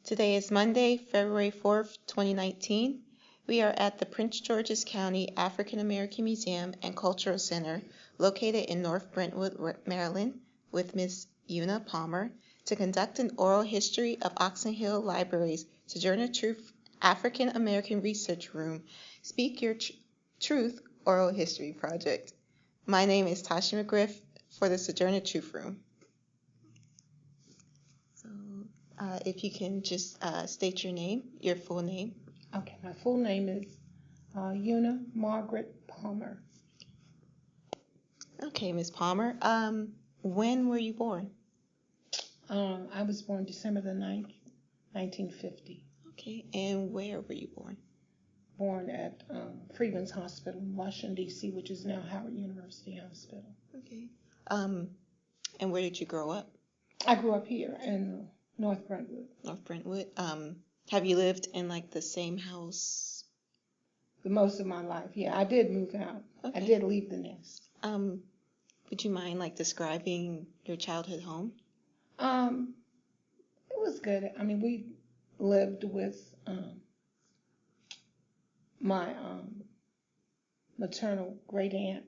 Today is Monday, February 4th, 2019. We are at the Prince George's County African American Museum and Cultural Center located in North Brentwood, Maryland, with Ms. Una Palmer to conduct an oral history of Oxon Hill Library's Sojourner Truth African American Research Room Speak Your Truth Oral History Project. My name is Tasha McGriff for the Sojourner Truth Room. So if you can just state your name, your full name. Okay, my full name is Una Margaret Palmer. Okay, Ms. Palmer. When were you born? I was born December the 9th, 1950. Okay, and where were you born? Born at Freeman's Hospital in Washington, D.C., which is now Howard University Hospital. Okay. And where did you grow up? I grew up here in North Brentwood. North Brentwood. Have you lived in like the same house? The most of my life, yeah. I did move out. Okay. I did leave the nest. Would you mind like describing your childhood home? It was good. I mean, we lived with my maternal great aunt,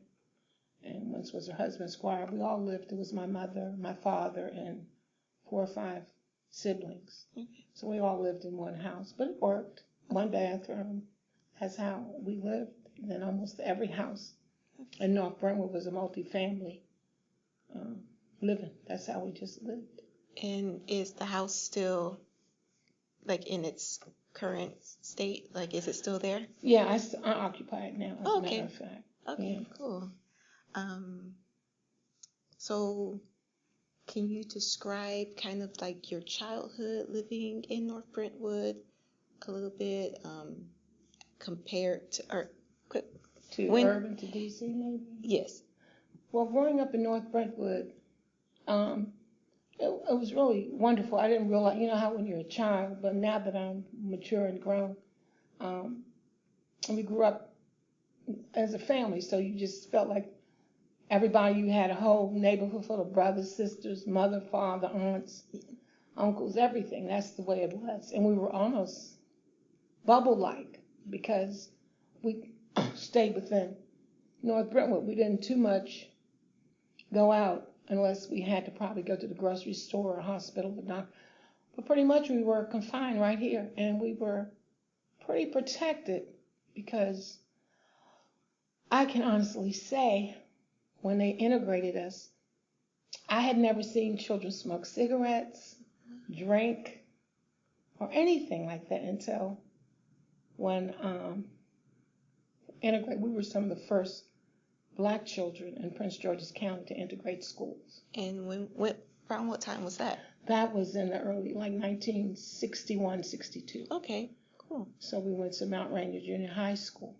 and once was her husband, Squire. We all lived. It was my mother, my father, and 4 or 5 siblings. Okay. So we all lived in one house, but it worked. One bathroom. That's how we lived. And then almost every house in North Brentwood was a multi-family living. That's how we just lived. And is the house still like in its current state? Like, is it still there? Yeah, I occupy it now, as a matter of fact. Okay, yeah. Cool. So can you describe kind of like your childhood living in North Brentwood a little bit, compared to, Urban to DC, maybe? Yes. Well, growing up in North Brentwood, it was really wonderful. I didn't realize, you know how when you're a child, but now that I'm mature and grown, we grew up as a family, so you just felt like everybody, you had a whole neighborhood full of brothers, sisters, mother, father, aunts, uncles, everything. That's the way it was. And we were almost bubble-like because we stayed within North Brentwood. We didn't too much go out unless we had to probably go to the grocery store or hospital or doctor. But pretty much we were confined right here, and we were pretty protected because I can honestly say when they integrated us, I had never seen children smoke cigarettes, drink, or anything like that until when we were some of the first Black children in Prince George's County to integrate schools. And around what time was that? That was in the early, like 1961, 62. Okay, cool. So we went to Mount Rainier Junior High School.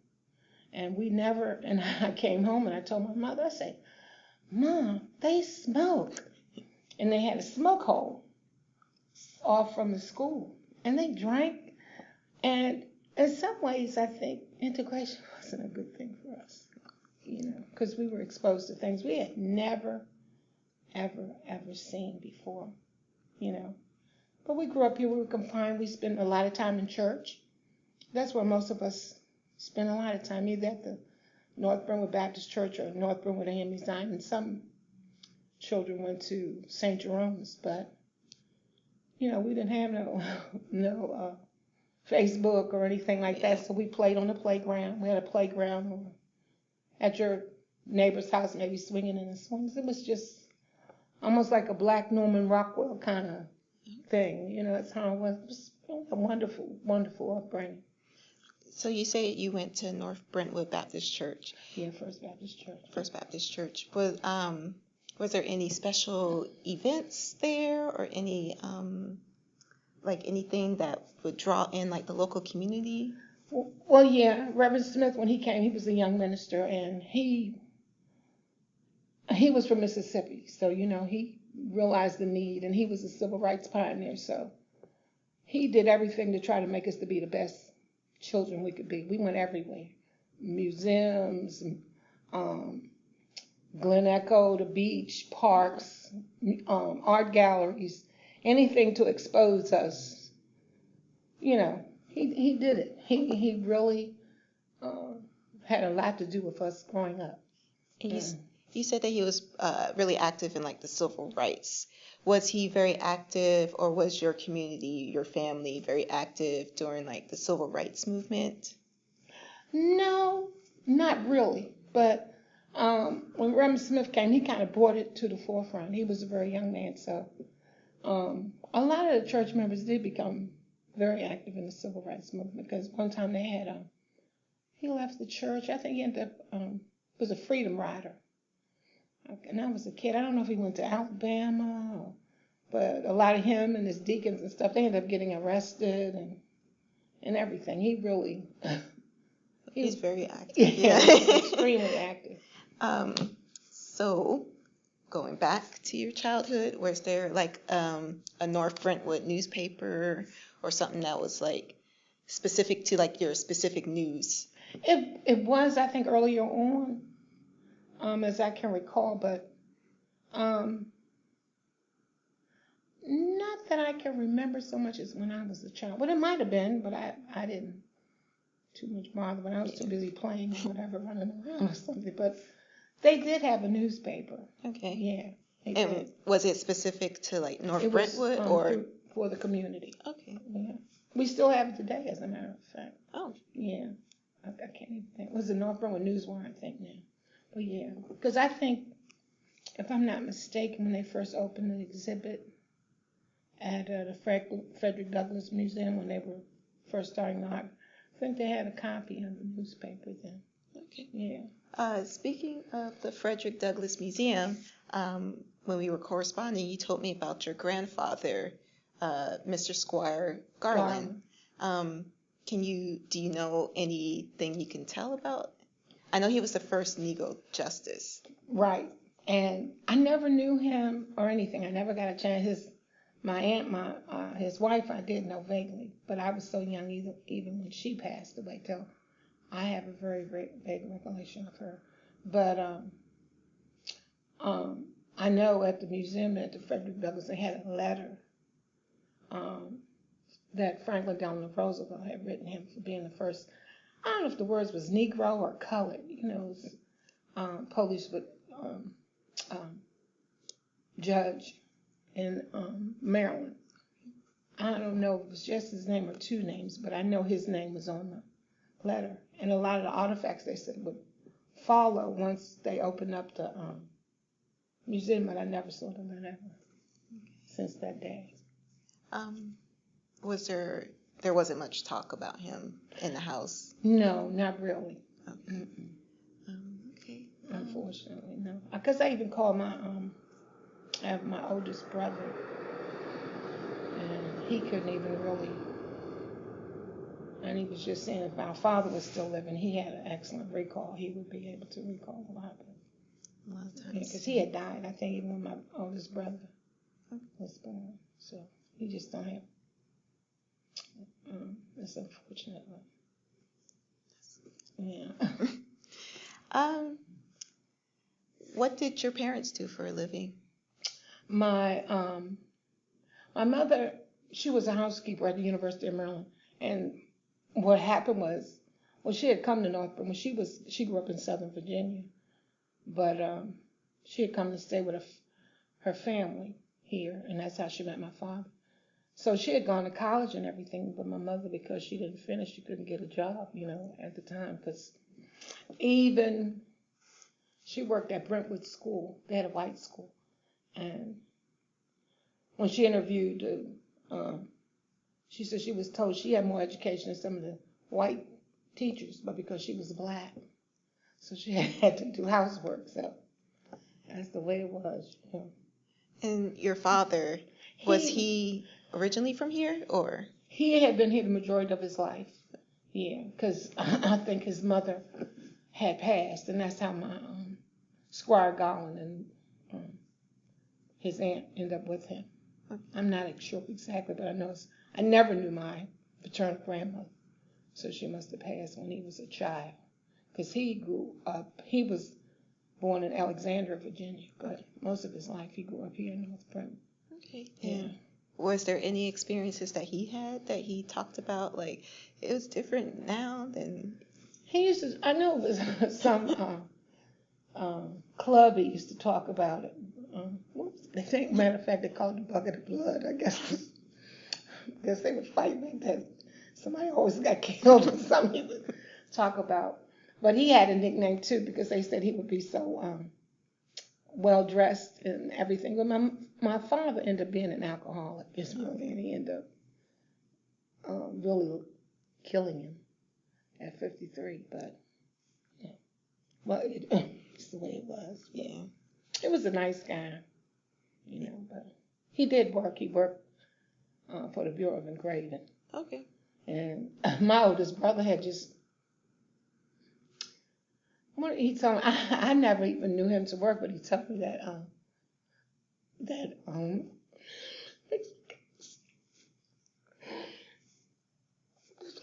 And and I came home and I told my mother, I said, Mom, they smoke. And they had a smoke hole off from the school. And they drank. And in some ways, I think integration wasn't a good thing for us. You know, because we were exposed to things we had never, ever, ever seen before, you know. But we grew up here, we were confined, we spent a lot of time in church. That's where most of us spent a lot of time, either at the North Brentwood Baptist Church or North Brentwood AME Zion, and some children went to St. Jerome's, but, you know, we didn't have no Facebook or anything like that, so we played on the playground. We had a playground at your neighbor's house, maybe swinging in the swings. It was just almost like a Black Norman Rockwell kind of thing. You know, that's how it was. It was a wonderful, wonderful upbringing. So you say you went to North Brentwood Baptist Church. Yeah, First Baptist Church. First Baptist Church. Was there any special events there or any, like anything that would draw in like the local community? Well, yeah, Reverend Smith, when he came, he was a young minister, and he was from Mississippi, so, you know, he realized the need, and he was a civil rights pioneer, so he did everything to try to make us to be the best children we could be. We went everywhere, museums, Glen Echo, the beach, parks, art galleries, anything to expose us he did it. He really had a lot to do with us growing up. And you said that he was really active in like the civil rights. Was he very active, or was your community, your family, very active during like the civil rights movement? No, not really. But when Reverend Smith came, he kind of brought it to the forefront. He was a very young man, so a lot of the church members did become very active in the civil rights movement, because one time they had he left the church. I think he ended up was a freedom rider. And I was a kid. I don't know if he went to Alabama, but a lot of him and his deacons and stuff, they ended up getting arrested and everything. He really He's very active. Yeah, extremely active. So going back to your childhood, was there like a North Brentwood newspaper or something that was like specific to like your specific news? It was, I think, earlier on, as I can recall, but not that I can remember so much as when I was a child. Well, it might have been, but I didn't too much bother when I was too busy playing or whatever, running around or something. But they did have a newspaper. Okay. Yeah. And did. was it specific to like North It was, Brentwood or for the community? Okay. Yeah. We still have it today, as a matter of fact. Oh. Yeah. I can't even think. It was the North Brentwood Newswire, I think, now. But yeah, because I think, if I'm not mistaken, when they first opened the exhibit at the Frederick Douglass Museum, when they were first starting out, I think they had a copy of the newspaper then. Okay. Yeah. Speaking of the Frederick Douglass Museum, when we were corresponding, you told me about your grandfather, Mr. Squire Garland. Do you know anything you can tell about? I know he was the first Negro justice. Right. And I never knew him or anything. I never got a chance. My aunt, his wife, I did know vaguely, but I was so young even when she passed away, till I have a very, very vague recollection of her. But I know at the museum at the Frederick Douglass, they had a letter that Franklin Delano Roosevelt had written him for being the first. I don't know if the words was Negro or colored. It was police with judge in Maryland. I don't know if it was just his name or two names, but I know his name was on the letter. And a lot of the artifacts, they said, would follow once they opened up the museum, but I never saw the letter since that day. There wasn't much talk about him in the house? No, not really. Okay. Okay. Unfortunately, no. Because I even called I have my oldest brother, and he couldn't even really, and he was just saying if our father was still living, he had an excellent recall. He would be able to recall a lot of times. Because he had died, I think, even when my oldest brother was born. So he just don't have, it's unfortunate. Yeah. What did your parents do for a living? My mother, she was a housekeeper at the University of Maryland, and what happened was, she had come to North Brentwood. She grew up in Southern Virginia, but she had come to stay with her family here, and that's how she met my father. So she had gone to college and everything, but my mother, because she didn't finish, she couldn't get a job, at the time, because even she worked at Brentwood School. They had a white school. And when she interviewed, she said she was told she had more education than some of the white teachers, but because she was black, so she had to do housework. So that's the way it was. And your father, was he originally from here, or? He had been here the majority of his life. Yeah, because I think his mother had passed, and that's how my Squire Garland and his aunt ended up with him. Okay. I'm not sure exactly, but I never knew my paternal grandmother, so she must have passed when he was a child, because he was born in Alexandria, Virginia, but most of his life he grew up here in North Brentwood. Okay. Yeah. Was there any experiences that he had that he talked about, like, it was different now than... He used to, I know it was some club he used to talk about it. Matter of fact, they called it the bucket of blood, I guess. Because they would fight like that. Somebody always got killed or something he would talk about. But he had a nickname too because they said he would be so well dressed and everything. But my father ended up being an alcoholic, and he ended up really killing him at 53. But yeah, well, it's the way it was. Yeah. It was a nice guy, But he did work. He worked for the Bureau of Engraving. Okay. And my oldest brother had just, he told me, I never even knew him to work, but he told me that the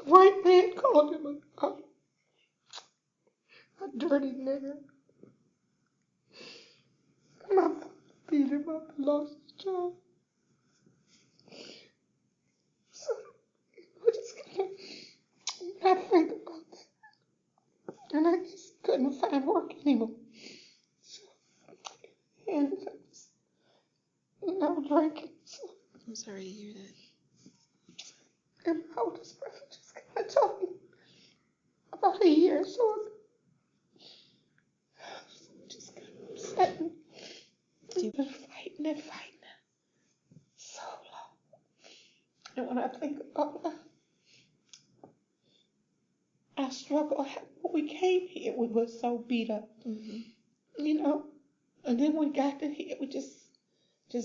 white man called him a dirty nigger. My father beat him up and lost his job. So I just gotta think about that. And I just couldn't find work anymore. So, and drinking. So, I'm sorry to hear that. and my oldest brother just kind of told me about a year or so ago. Just kind of upset me. You've been fighting and fighting so long. And when I think about that, I struggle. When we came here, we were so beat up, And then when we got to here, we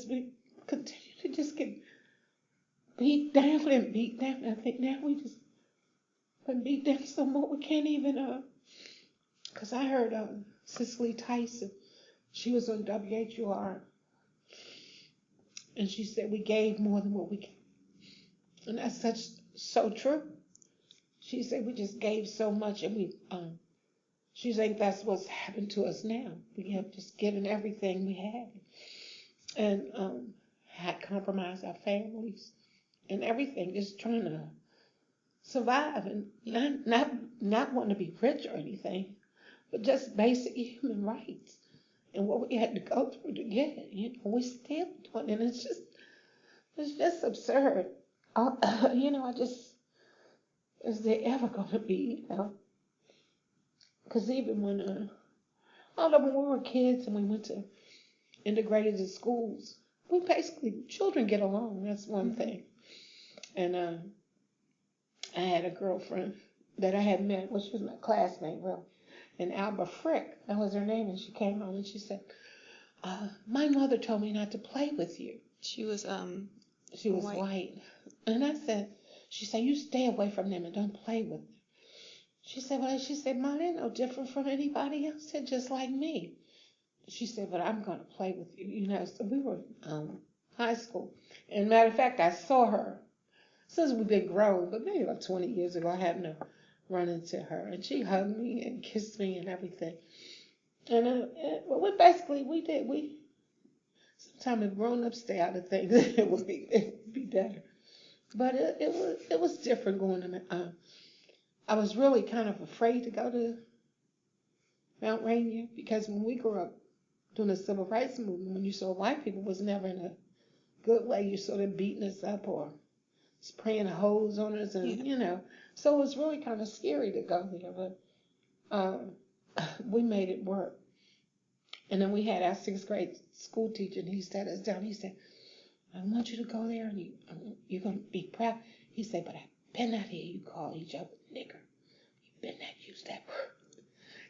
we continue to just get beat down and beat down. I think now we just been beat down so much we can't even. Cause I heard Cicely Tyson. She was on WHUR, and she said we gave more than what we gave, and that's so true. She said we just gave so much, and she think that's what's happened to us now. We have just given everything we had, and had compromised our families and everything, just trying to survive and not wanting to be rich or anything, but just basic human rights and what we had to go through to get it. We still doing it. It's just absurd. Is there ever going to be, Because even when we were kids and we went to integrated schools, we basically, children get along. That's one thing. And I had a girlfriend that I had met, she was my classmate, and Alba Frick, that was her name, and she came home and she said, my mother told me not to play with you. She was white. And she said, you stay away from them and don't play with them. She said, Mom, they're no different from anybody else. They're just like me. She said, but I'm going to play with you. So we were high school. And matter of fact, I saw her. Since we've been grown, but maybe about 20 years ago, I happened to run into her. And she hugged me and kissed me and everything. And sometimes if grown-ups stay out of things, it would be better. But it was different going to I was really kind of afraid to go to Mount Rainier because when we grew up during the civil rights movement, when you saw white people, it was never in a good way. You saw them beating us up or spraying hose on us, and so it was really kind of scary to go there. But we made it work. And then we had our 6th grade school teacher, and he sat us down. He said, I want you to go there, and you're going to be proud. He said, but I better not hear you call each other nigger. You better not use that word.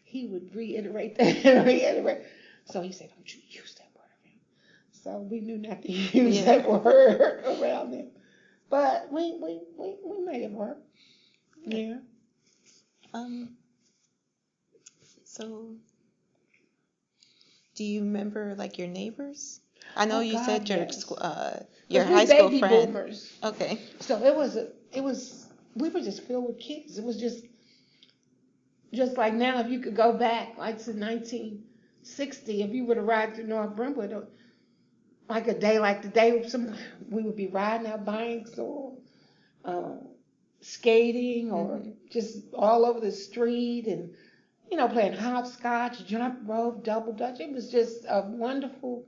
He would reiterate that and reiterate. So he said, don't you use that word around. So we knew not to use that word around him. But we made it work. Yeah. So, do you remember like your neighbors? I know you said your high school baby friend. Boomers. Okay. So we were just filled with kids. It was just like now, if you could go back like to 1960, if you were to ride through North Brentwood, like a day like today, we would be riding our bikes or uh, skating or just all over the street and, playing hopscotch, jump rope, double dutch. It was just a wonderful,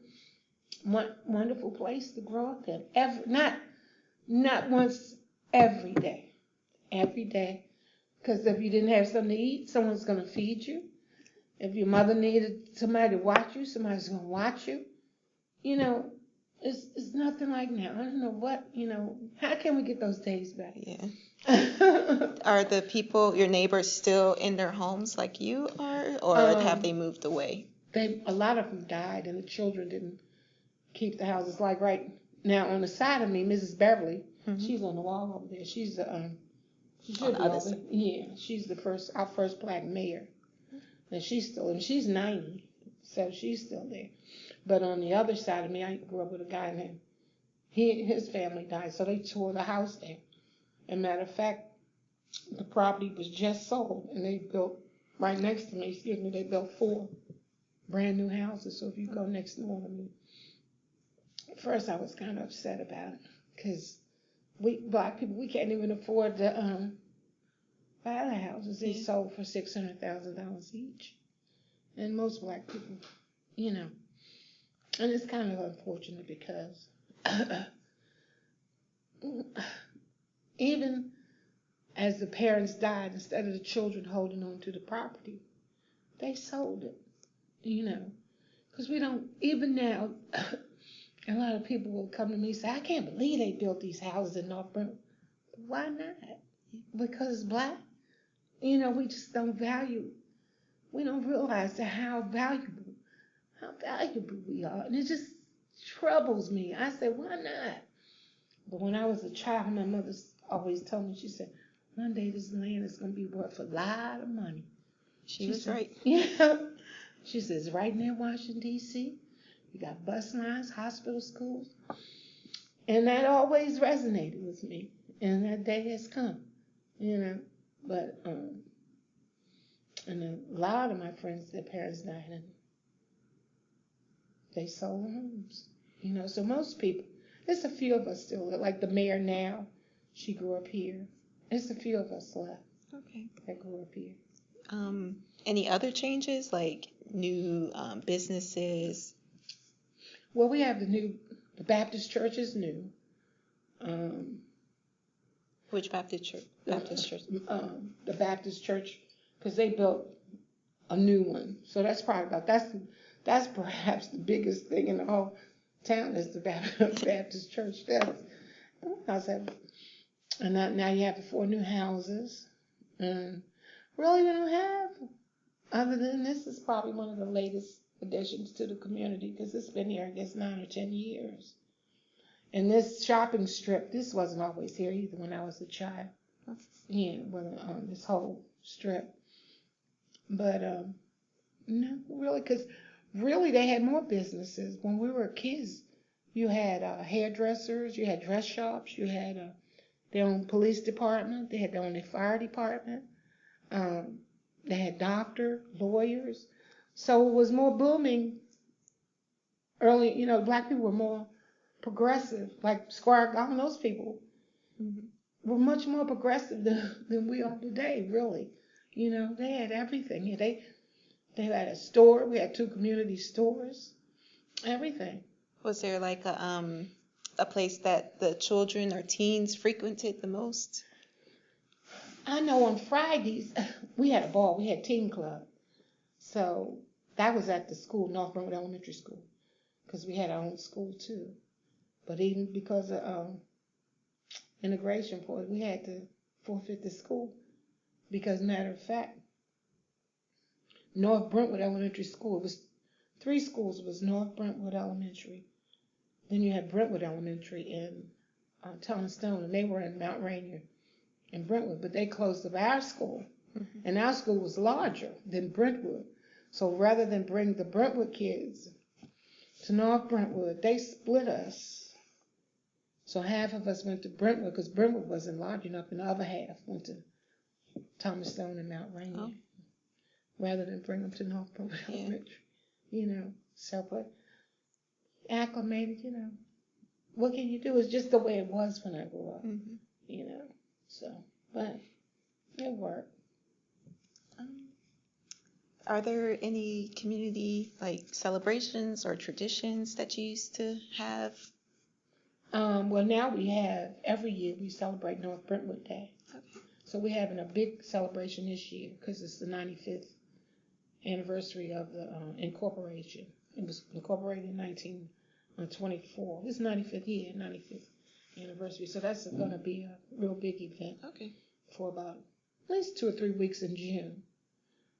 wonderful place to grow up in. Not once, every day. Every day. Because if you didn't have something to eat, someone's going to feed you. If your mother needed somebody to watch you, somebody's going to watch you. It's nothing like now. I don't know how can we get those days back? Yeah. Are the people, your neighbors, still in their homes like you are, or have they moved away? A lot of them died, and the children didn't keep the houses. Like right now on the side of me, Mrs. Beverly, she's on the wall over there. She's she should be over there. Yeah, she's our first black mayor, and she's 90, so she's still there. But on the other side of me, I grew up with a guy named, his family died, so they tore the house down. And matter of fact, the property was just sold, and they built right next to me. They built 4 brand new houses. So if you go next door to me, at first I was kind of upset about it because we black people, we can't even afford to buy the houses. They sold for $600,000 each, and most black people, and it's kind of unfortunate because even as the parents died, instead of the children holding on to the property, they sold it, because we don't, even now, a lot of people will come to me and say, I can't believe they built these houses in North Brentwood. Why not? Because it's black. We just don't we don't realize how valuable we are. And it just troubles me. I say, why not? But when I was a child, my mother always told me, she said, one day this land is going to be worth a lot of money. She was right. Yeah. She says, right near Washington, D.C., you got bus lines, hospital, schools. And that always resonated with me. And that day has come, But, and a lot of my friends, their parents died and they sold their homes. So most people, there's a few of us still, like the mayor now, she grew up here. There's a few of us left. Okay. That grew up here. Any other changes, like new businesses? Well, we have the Baptist church is new. Which Baptist church? The Baptist church, because they built a new one. So that's probably that's perhaps the biggest thing in the whole town is the Baptist church. And now you have the 4 new houses. And really, we don't have, other than this is probably one of the latest additions to the community because it's been here, I guess, 9 or 10 years. And this shopping strip, this wasn't always here either when I was a child. Yeah, this whole strip. But, no, really, because really they had more businesses. When we were kids, you had hairdressers, you had dress shops, you had their own police department, they had their own fire department, they had doctors, lawyers. So it was more booming early, black people were more progressive, like Squire Gone, those people were much more progressive than we are today, really. They had everything. They had a store, we had 2 community stores, everything. Was there like a place that the children or teens frequented the most? I know on Fridays, we had a ball. We had teen club. So that was at the school, North Brentwood Elementary School, because we had our own school too. But even because of integration for it, we had to forfeit the school. Because matter of fact, North Brentwood Elementary School, it was 3 schools. It was North Brentwood Elementary. Then you had Brentwood Elementary in Thomas Stone, and they were in Mount Rainier in Brentwood, but they closed up our school. And our school was larger than Brentwood. So rather than bring the Brentwood kids to North Brentwood, they split us. So half of us went to Brentwood because Brentwood wasn't large enough, and the other half went to Thomas Stone and Mount Rainier. Rather than bring them to North Brentwood Elementary. So, but acclimated, what can you do? It's just the way it was when I grew up, Mm-hmm. So, but it worked. Are there any community celebrations or traditions that you used to have? Well, now we have, every year we celebrate North Brentwood Day. Okay. So we're having a big celebration this year because it's the 95th anniversary of the incorporation. It was incorporated in 1924. It's 95th year, 95th anniversary. So that's going to be a real big event. Okay. For about at least 2 or 3 weeks in June.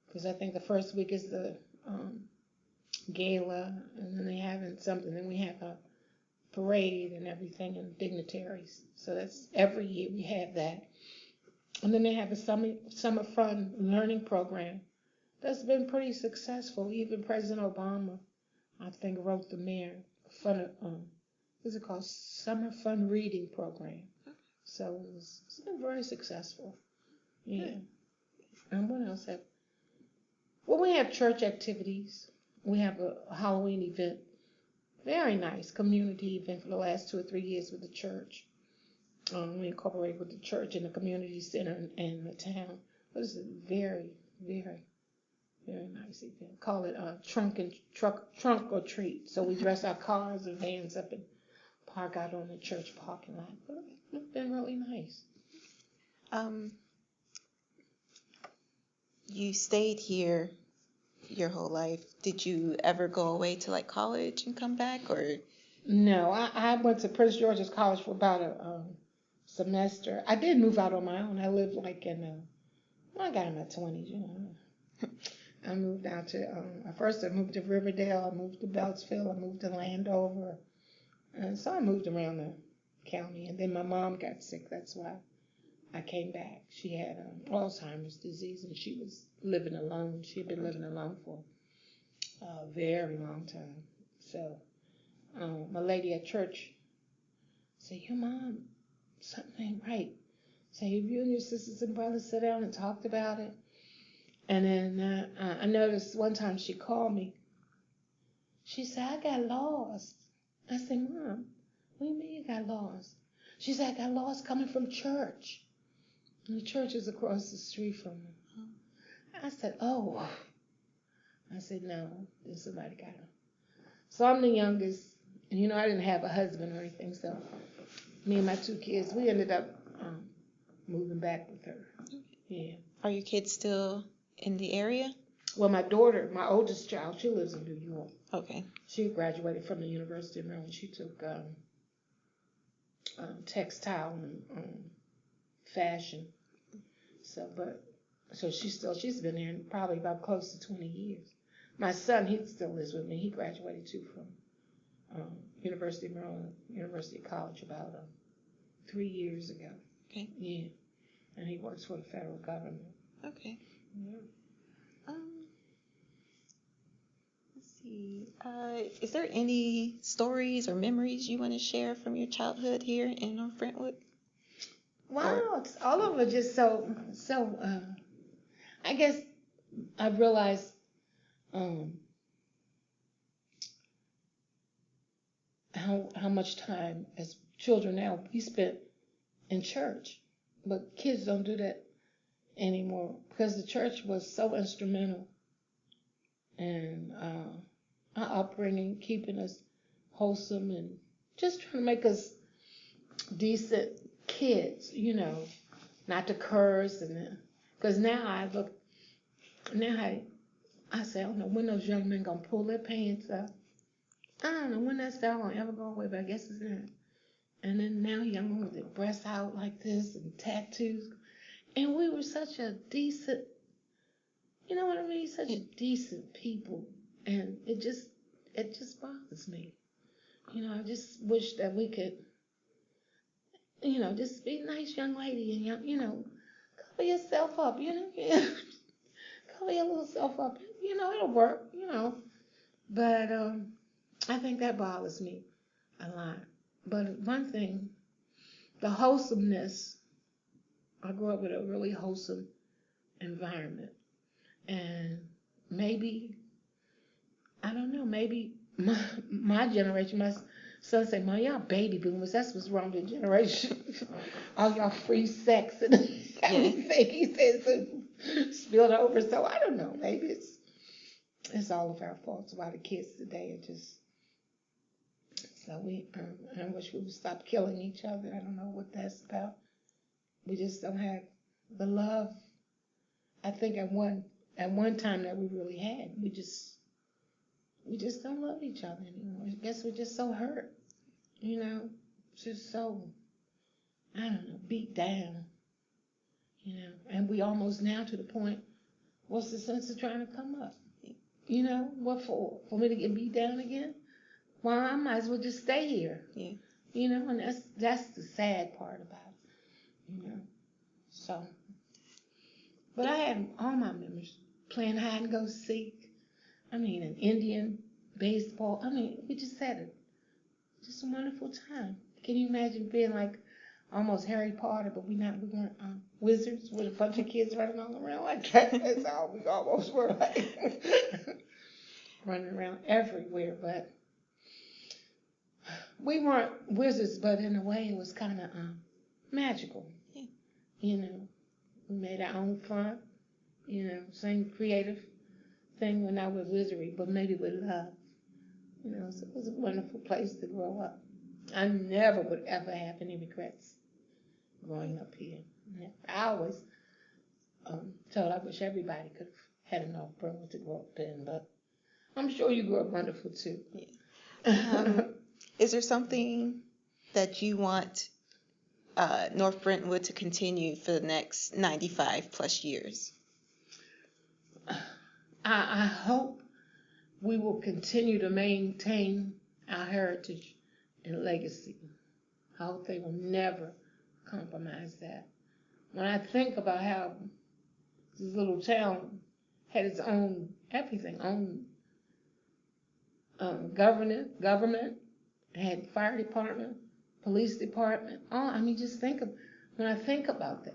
Because I think the first week is the gala, and then they're having something. Then we have a parade and everything, and dignitaries. So that's every year we have that. And then they have a summer fun learning program that's been pretty successful. Even President Obama, I think, wrote the mayor what's it called? Summer Fun Reading Program. So it's been very successful. Yeah. And what else have? Well, we have church activities. We have a Halloween event. Very nice community event for the last 2 or 3 years with the church. We incorporate with the church and the community center and the town. But it's a very, very, very nice event. Call it trunk or treat. So we dress our cars and vans up and park out on the church parking lot. But it's been really nice. You stayed here your whole life. Did you ever go away to college and come back, or? No, I went to Prince George's College for about a semester. I did move out on my own. I lived I got in my 20s, I moved out to, first I moved to Riverdale, I moved to Beltsville, I moved to Landover. And so I moved around the county, and then my mom got sick. That's why I came back. She had Alzheimer's disease, and she was living alone. She had been living alone for a very long time. So my lady at church said, your mom, something ain't right. So if you and your sisters and brothers sit down and talked about it. And then I noticed one time she called me. She said, I got lost. I said, Mom, what do you mean you got lost? She said, I got lost coming from church. And the church is across the street from her. I said, oh. I said, no, then somebody got her. So I'm the youngest. And, I didn't have a husband or anything. So me and my 2 kids, we ended up moving back with her. Yeah. Are your kids still in the area? Well, my daughter, my oldest child, she lives in New York. Okay. She graduated from the University of Maryland. She took textile and fashion. So she's been there probably about close to 20 years. My son, he still lives with me. He graduated too from University of Maryland, University College about 3 years ago. Okay. Yeah. And he works for the federal government. Okay. Yeah. Let's see. Is there any stories or memories you want to share from your childhood here in North Brentwood? Wow, all of it just so. I guess I realized how much time as children now we spent in church, but kids don't do that anymore because the church was so instrumental in our upbringing, keeping us wholesome and just trying to make us decent kids, not to curse because now I say, I don't know when those young men gonna pull their pants up. I don't know when that style gonna ever go away, but I guess it's not. And then now young women with their breasts out like this and tattoos. And we were such a decent, such a decent people. And it just bothers me. I just wish that we could, just be a nice young lady and, cover yourself up, cover your little self up. It'll work, But I think that bothers me a lot. But one thing, the wholesomeness, I grew up with a really wholesome environment. And maybe, I don't know, maybe my generation, my son said, "Ma, y'all baby boomers. That's what's wrong with the generation. All y'all free sex and everything." He said, so spilled over. So I don't know. Maybe it's all of our faults. Why the kids today are just so I wish we would stop killing each other. I don't know what that's about. We just don't have the love. I think at one time that we really had. We just don't love each other anymore. I guess we're just so hurt. Just so, I don't know, beat down. And we almost now to the point, what's the sense of trying to come up? What for? For me to get beat down again? Well, I might as well just stay here. Yeah. And that's the sad part about it. So, but I had all my memories playing hide and go seek. An Indian baseball. We just had just a wonderful time. Can you imagine being like almost Harry Potter, but we weren't wizards with a bunch of kids running all around like that? That's how we almost were, like running around everywhere. But we weren't wizards, but in a way it was kind of magical. Yeah. We made our own fun. Same creative thing when I was wizardry, but maybe with love. So it was a wonderful place to grow up. I never would ever have any regrets growing up here. I always told I wish everybody could have had a North Brentwood to grow up in, but I'm sure you grew up wonderful too. Yeah. Is there something that you want North Brentwood to continue for the next 95 plus years? I hope we will continue to maintain our heritage and legacy. I hope they will never compromise that. When I think about how this little town had its own everything, own government, had fire department, police department. Just when I think about that,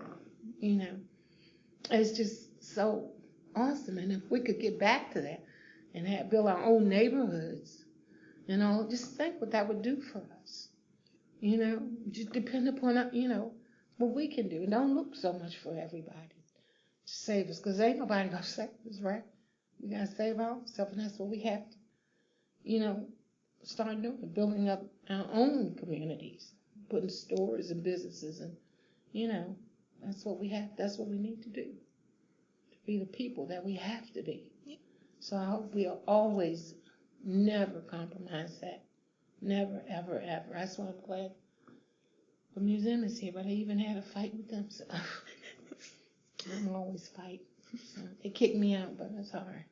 it's just so awesome. And if we could get back to that and build our own neighborhoods, just think what that would do for us. Just depend upon, what we can do. And don't look so much for everybody to save us, because ain't nobody going to save us, right? We got to save ourselves, and that's what we have to, start doing, building up our own communities, putting stores and businesses, and, that's what we have, that's what we need to do, to be the people that we have to be. Yeah. So I hope we'll always never compromise that. Never, ever, ever. That's why I'm glad the museum is here, but I even had a fight with them, so I'm always fight. So they kicked me out, but that's all right.